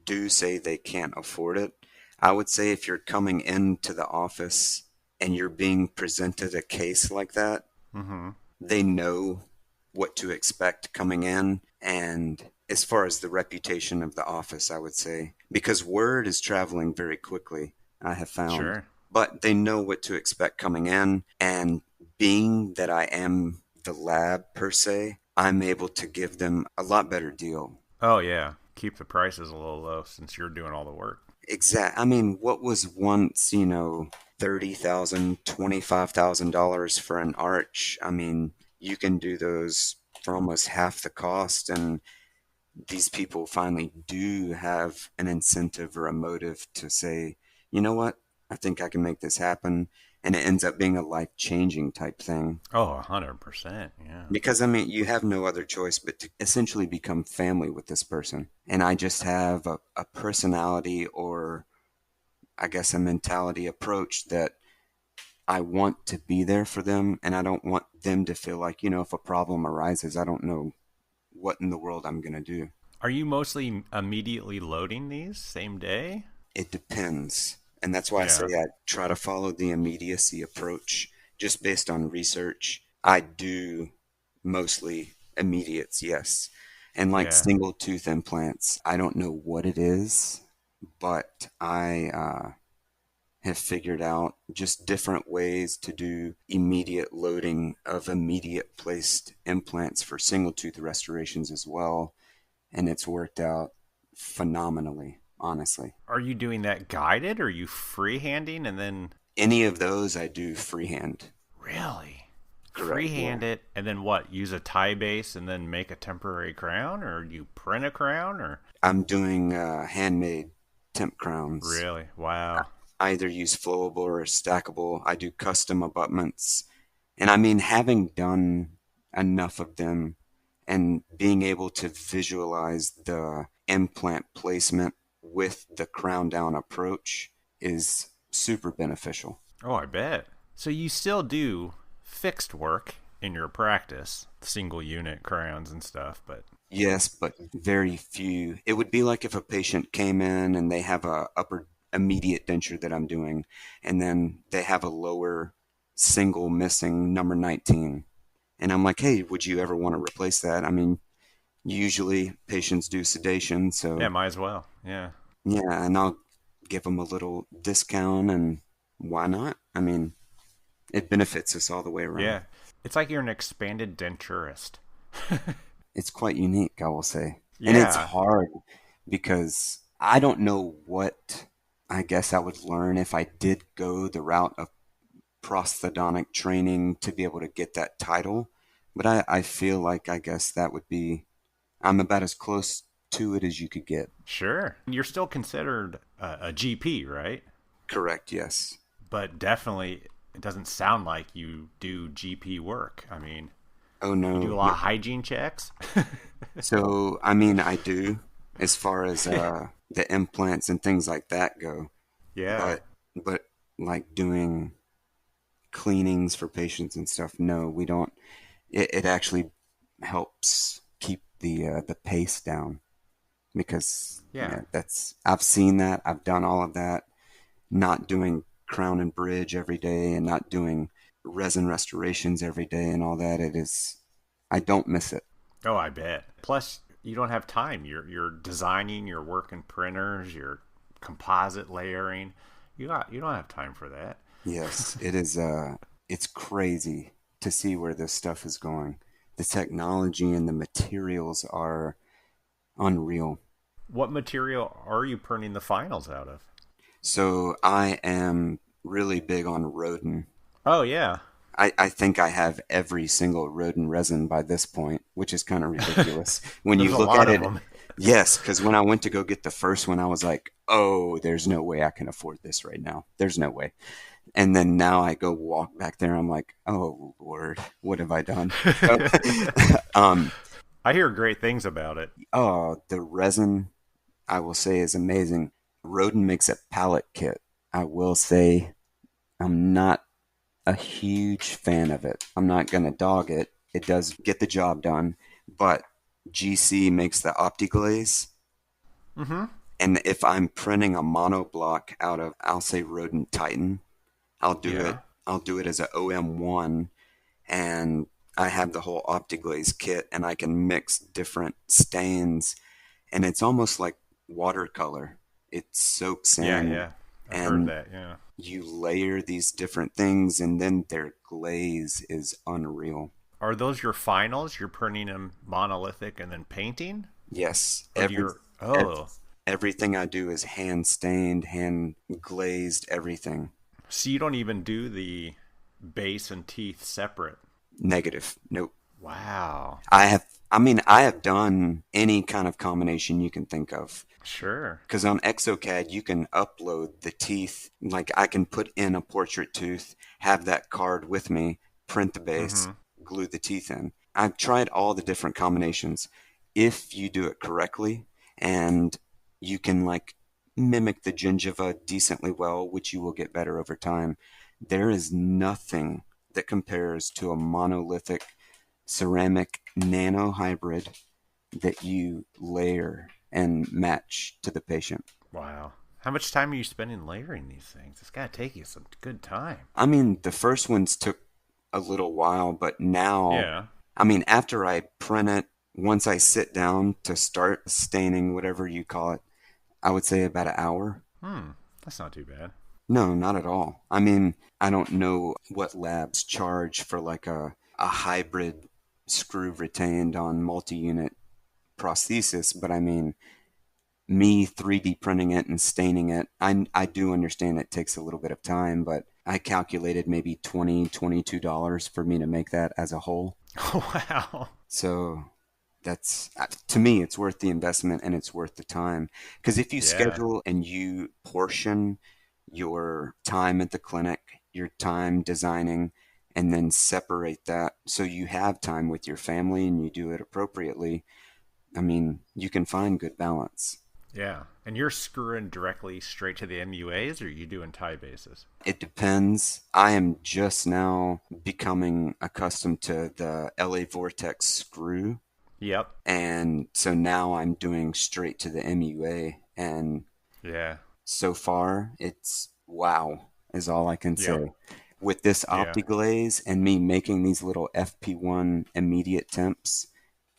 do say they can't afford it. I would say if you're coming into the office and you're being presented a case like that, Mm-hmm. they know what to expect coming in. And as far as the reputation of the office, I would say, because word is traveling very quickly, I have found. Sure. But they know what to expect coming in. And being that I am the lab per se, I'm able to give them a lot better deal. Oh, yeah. Keep the prices a little low since you're doing all the work. I mean, what was once, $30,000, $25,000 for an arch? I mean, you can do those for almost half the cost, and these people finally do have an incentive or a motive to say, you know what, I think I can make this happen, and it ends up being a life-changing type thing. Oh, 100%, yeah. Because, I mean, you have no other choice but to essentially become family with this person. And I just have a personality, or I guess a mentality approach, that I want to be there for them, and I don't want them to feel like, if a problem arises, I don't know what in the world I'm going to do. Are you mostly immediately loading these same day? It depends. And that's why I say I try to follow the immediacy approach just based on research. I do mostly immediates, yes. And like single tooth implants, I don't know what it is, but I have figured out just different ways to do immediate loading of immediate placed implants for single tooth restorations as well. And it's worked out phenomenally, honestly. Are you doing that guided, or are you freehanding and then... Any of those I do freehand. Really? Correct, Freehand it, and then what? Use a tie base and then make a temporary crown, or you print a crown, or... I'm doing handmade temp crowns. Really? Wow. I either use flowable or stackable. I do custom abutments. And I mean, having done enough of them and being able to visualize the implant placement with the crown down approach is super beneficial. Oh, I bet. So you still do fixed work in your practice, single unit crowns and stuff, but... Yes, but very few. It would be like if a patient came in and they have a upper immediate denture that I'm doing, and then they have a lower single missing number 19. And I'm like, hey, would you ever want to replace that? I mean, usually patients do sedation, so... Yeah, might as well. Yeah. Yeah, and I'll give them a little discount, and why not? I mean, it benefits us all the way around. Yeah. It's like you're an expanded denturist. It's quite unique, I will say. Yeah. And it's hard because I don't know what I guess I would learn if I did go the route of prosthodontic training to be able to get that title. But I feel like I guess that would be, I'm about as close to it as you could get. Sure. You're still considered a GP, right? Correct, yes. But definitely, it doesn't sound like you do GP work. I mean, oh no, you do a lot of hygiene checks. So, I mean, I do, as far as the implants and things like that go. Yeah. But like doing cleanings for patients and stuff, no, we don't. It actually helps keep the pace down, because I've seen that. I've done all of that. Not doing crown and bridge every day, and not doing resin restorations every day and all that. I don't miss it. Oh, I bet. Plus, you don't have time. You're designing, you're working printers, you're composite layering. You don't have time for that. Yes, it is. It's crazy to see where this stuff is going. The technology and the materials are unreal. What material are you printing the finals out of? So I am really big on Rodin. Oh, yeah. I think I have every single Rodin resin by this point, which is kind of ridiculous. When you look at it, yes, because when I went to go get the first one, I was like, oh, there's no way I can afford this right now. There's no way. And then now I go walk back there. I'm like, oh Lord, what have I done? So, I hear great things about it. oh, the resin, I will say, is amazing. Rodin makes a palette kit. I will say I'm not a huge fan of it. I'm not going to dog it. It does get the job done, but GC makes the OptiGlaze. Mm-hmm. And if I'm printing a monoblock out of, I'll say Rodin Titan, I'll do it. Yeah. I'll do it as a OM1, and I have the whole OptiGlaze kit, and I can mix different stains, and it's almost like watercolor. It soaks Yeah, in, yeah. I've heard and that, yeah. you layer these different things, and then their glaze is unreal. Are those your finals? You're printing them monolithic and then painting? Yes, Or do you oh. everything I do is hand stained, hand glazed, everything. So you don't even do the base and teeth separate? Negative. Nope. Wow. I have done any kind of combination you can think of. Sure. Because on exocad you can upload the teeth. Like I can put in a portrait tooth, have that card with me, print the base, glue the teeth in. I've tried all the different combinations. If you do it correctly and you can like mimic the gingiva decently well, which you will get better over time, there is nothing that compares to a monolithic ceramic nano hybrid that you layer and match to the patient. Wow. How much time are you spending layering these things? It's got to take you some good time. I mean, the first ones took a little while, but now, Yeah. I mean, after I print it, once I sit down to start staining, whatever you call it, I would say about an hour. That's not too bad. No, not at all. I mean, I don't know what labs charge for like a hybrid screw retained on multi-unit prosthesis, but I mean, me 3D printing it and staining it, I do understand it takes a little bit of time, but I calculated maybe $22 for me to make that as a whole. Oh, wow. So that's, to me, it's worth the investment and it's worth the time. Because if you schedule and you portion your time at the clinic, your time designing, and then separate that so you have time with your family and you do it appropriately, I mean, you can find good balance. Yeah. And you're screwing directly straight to the MUAs, or are you doing tie bases? It depends. I am just now becoming accustomed to the LA Vortex screw. Yep. And so now I'm doing straight to the MUA. And yeah, so far, it's wow, is all I can say. With this OptiGlaze and me making these little FP1 immediate temps,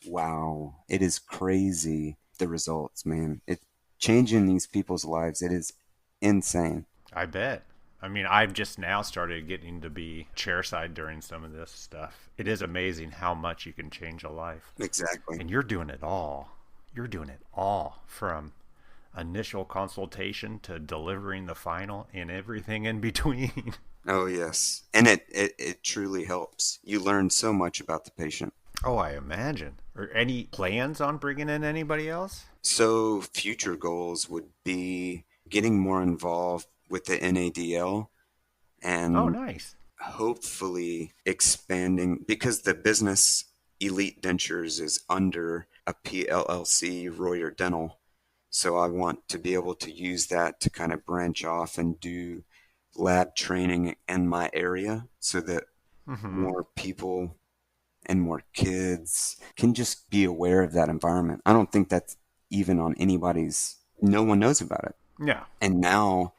wow, it is crazy, the results, man. It's changing these people's lives. It is insane. I bet. I mean, I've just now started getting to be chairside during some of this stuff. It is amazing how much you can change a life. Exactly. And you're doing it all. You're doing it all, from initial consultation to delivering the final and everything in between. Oh, yes. And it truly helps. You learn so much about the patient. Oh, I imagine. Are any plans on bringing in anybody else? So future goals would be getting more involved with the NADL and nice. Hopefully expanding, because the business Elite Dentures is under a PLLC, Royer Dental. So I want to be able to use that to kind of branch off and do lab training in my area so that more people and more kids can just be aware of that environment. I don't think that's even on anybody's, no one knows about it. Yeah. And now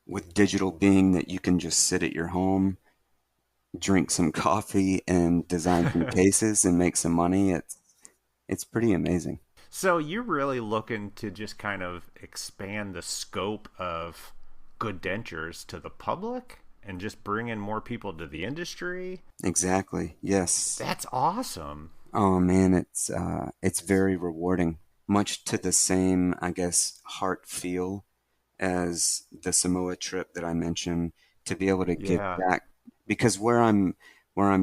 with digital being that you can just sit at your home, drink some coffee and design some cases and make some money, it's pretty amazing. So you're really looking to just kind of expand the scope of good dentures to the public and just bring in more people to the industry? Exactly. Yes. That's awesome. Oh man, it's very rewarding. Much to the same, I guess, heart feel as the Samoa trip that I mentioned, to be able to give back, because where I'm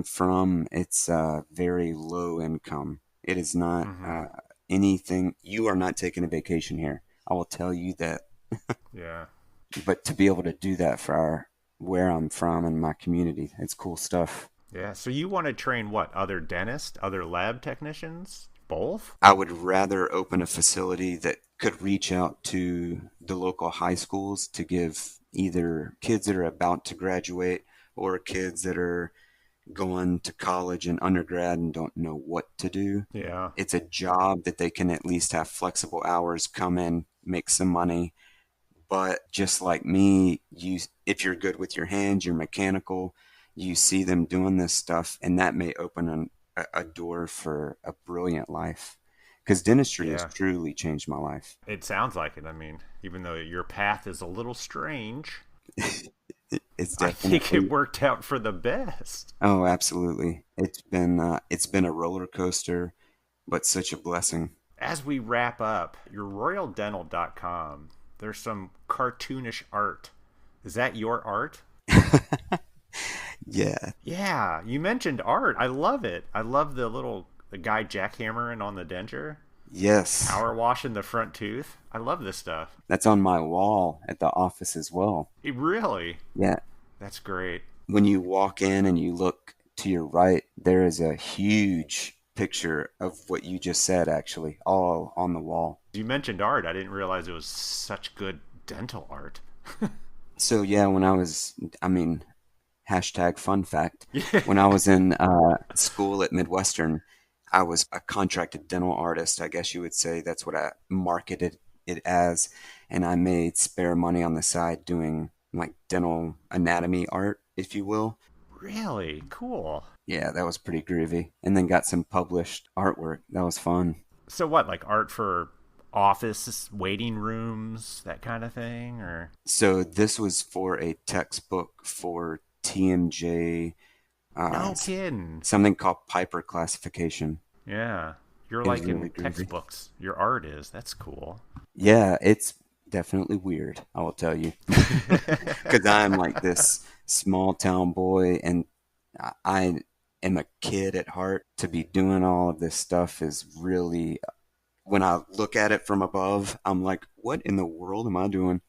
from, it's very low income. It is not anything. You are not taking a vacation here. I will tell you that. Yeah. But to be able to do that for where I'm from and my community. It's cool stuff. Yeah. So you want to train what? Other dentists, other lab technicians, both? I would rather open a facility that could reach out to the local high schools to give either kids that are about to graduate or kids that are going to college and undergrad and don't know what to do. Yeah. It's a job that they can at least have flexible hours, come in, make some money. But just like me, if you're good with your hands, you're mechanical, you see them doing this stuff, and that may open a door for a brilliant life. Because dentistry has Yeah. truly changed my life. It sounds like it. I mean, even though your path is a little strange, It's I think definitely. it worked out for the best. Oh, absolutely. It's been a roller coaster, but such a blessing. As we wrap up, your royaldental.com, there's some cartoonish art. Is that your art? Yeah. Yeah, you mentioned art. I love it. I love the guy jackhammering on the denture, Yes. power washing the front tooth. I love this stuff. That's on my wall at the office as well. It really, Yeah. that's great. When you walk in and you look to your right, there is a huge picture of what you just said, actually, all on the wall. You mentioned art. I didn't realize it was such good dental art. So, yeah, hashtag fun fact. Yeah. When I was in school at Midwestern, I was a contracted dental artist, I guess you would say. That's what I marketed it as. And I made spare money on the side doing like dental anatomy art, if you will. Really cool. Yeah, that was pretty groovy. And then got some published artwork. That was fun. So what, like art for office waiting rooms, that kind of thing, or? So this was for a textbook for TMJ, No kidding. something called Piper classification. Yeah. You're It was like in really groovy. textbooks. Your art is. That's cool. Yeah, it's definitely weird, I will tell you. Because I'm like this small town boy and I am a kid at heart. To be doing all of this stuff is really, when I look at it from above, I'm like, what in the world am I doing?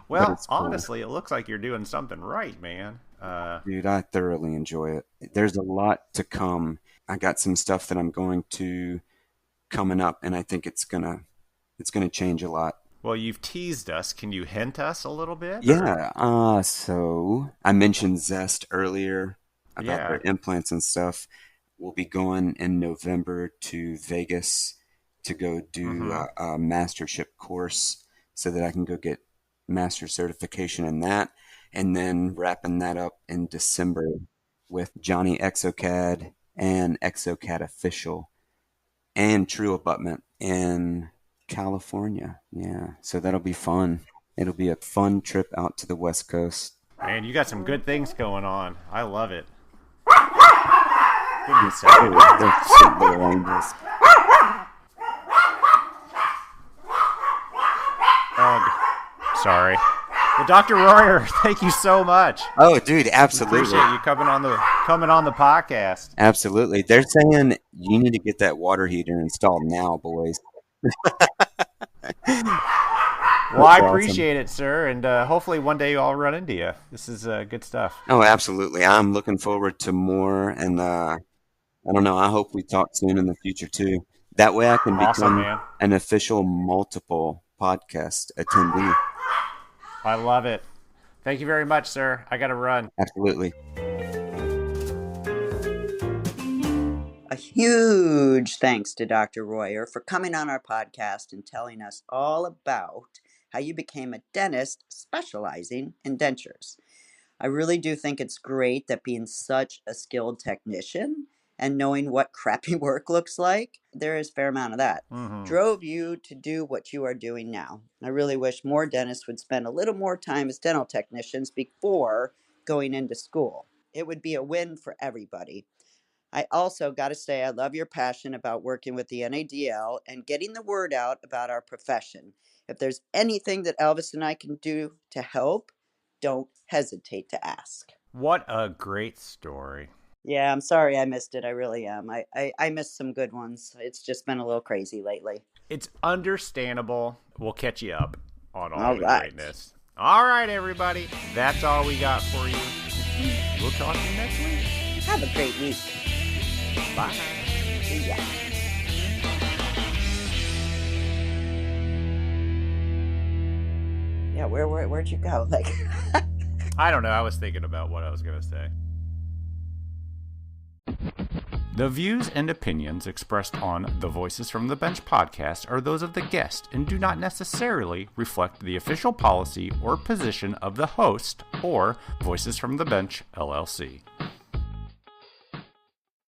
Well, it's cool. honestly, it looks like you're doing something right, man. Dude, I thoroughly enjoy it. There's a lot to come. I got some stuff that I'm going to coming up, and I think it's gonna change a lot. Well, you've teased us. Can you hint us a little bit? Yeah. So I mentioned Zest earlier about Yeah. their implants and stuff. We'll be going in November to Vegas to go do a mastership course so that I can go get master certification in that, and then wrapping that up in December with Johnny Exocad and Exocad Official and True Abutment in California. Yeah, so that'll be fun. It'll be a fun trip out to the West Coast. Man, you got some good things going on. I love it. Give me a second. They're sweet little angels. Sorry. Well, Dr. Royer, thank you so much. Oh, dude, absolutely. Appreciate you coming on the podcast. Absolutely. They're saying you need to get that water heater installed now, boys. Well, I That's appreciate it, sir, and hopefully one day I'll run into you. This is good stuff. Oh, absolutely. I'm looking forward to more, and I don't know. I hope we talk soon in the future too. That way, I can Awesome, become man. an official multiple podcast attendee. I love it. Thank you very much, sir. I got to run. Absolutely. A huge thanks to Dr. Royer for coming on our podcast and telling us all about how you became a dentist specializing in dentures. I really do think it's great that being such a skilled technician and knowing what crappy work looks like, there is a fair amount of that, drove you to do what you are doing now. I really wish more dentists would spend a little more time as dental technicians before going into school. It would be a win for everybody. I also got to say, I love your passion about working with the NADL and getting the word out about our profession. If there's anything that Elvis and I can do to help, don't hesitate to ask. What a great story. Yeah, I'm sorry I missed it. I really am. I missed some good ones. It's just been a little crazy lately. It's understandable. We'll catch you up on all the right. greatness. All right, everybody. That's all we got for you. We'll talk to you next week. Have a great week. Bye. See ya. Yeah, where'd you go? Like, I don't know. I was thinking about what I was going to say. The views and opinions expressed on the Voices from the Bench podcast are those of the guest and do not necessarily reflect the official policy or position of the host or Voices from the Bench, LLC.